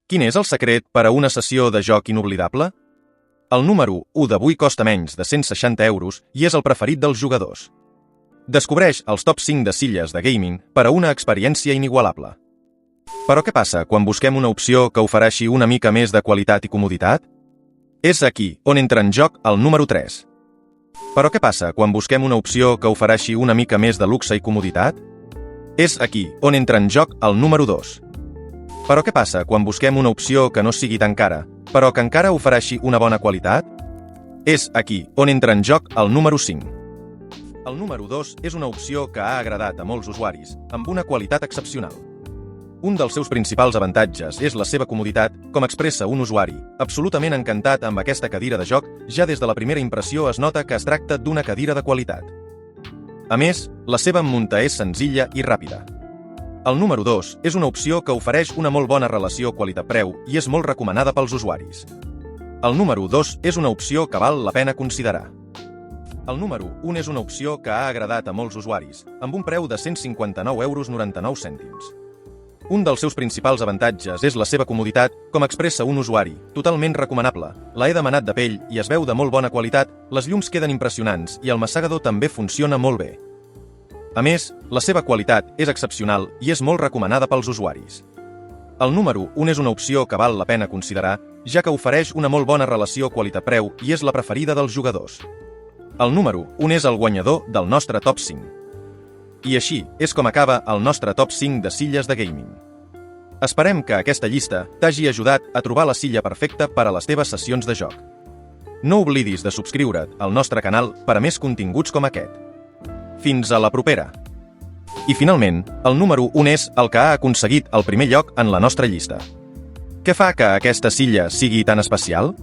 Quin és el secret per a una sessió de joc inoblidable? El número 1 d'avui costa menys de 160 euros i és el preferit dels jugadors. Descobreix els top 5 de silles de gaming per a una experiència inigualable. Però què passa quan busquem una opció que ofereixi una mica més de qualitat i comoditat? És aquí on entra en joc el número 3. Però què passa quan busquem una opció que ofereixi una mica més de luxe i comoditat? És aquí on entra en joc el número 2. Però què passa quan busquem una opció que no sigui tan cara, però que encara ofereixi una bona qualitat? És aquí on entra en joc el número 5. El número 2 és una opció que ha agradat a molts usuaris, amb una qualitat excepcional. Un dels seus principals avantatges és la seva comoditat, com expressa un usuari, absolutament encantat amb aquesta cadira de joc, ja des de la primera impressió es nota que es tracta d'una cadira de qualitat. A més, la seva munta és senzilla i ràpida. El número 2 és una opció que ofereix una molt bona relació qualitat-preu i és molt recomanada pels usuaris. El número 2 és una opció que val la pena considerar. El número 1 és una opció que ha agradat a molts usuaris, amb un preu de 159,99 €. Un dels seus principals avantatges és la seva comoditat, com expressa un usuari, totalment recomanable. La he demanat de pell i es veu de molt bona qualitat, les llums queden impressionants i el massagador també funciona molt bé. A més, la seva qualitat és excepcional i és molt recomanada pels usuaris. El número 1 és una opció que val la pena considerar, ja que ofereix una molt bona relació qualitat-preu i és la preferida dels jugadors. El número 1 és el guanyador del nostre top 5. I així és com acaba el nostre top 5 de silles de gaming. Esperem que aquesta llista t'hagi ajudat a trobar la silla perfecta per a les teves sessions de joc. No oblidis de subscriure't al nostre canal per a més continguts com aquest. Fins a la propera! I finalment, el número 1 és el que ha aconseguit el primer lloc en la nostra llista. Què fa que aquesta silla sigui tan especial?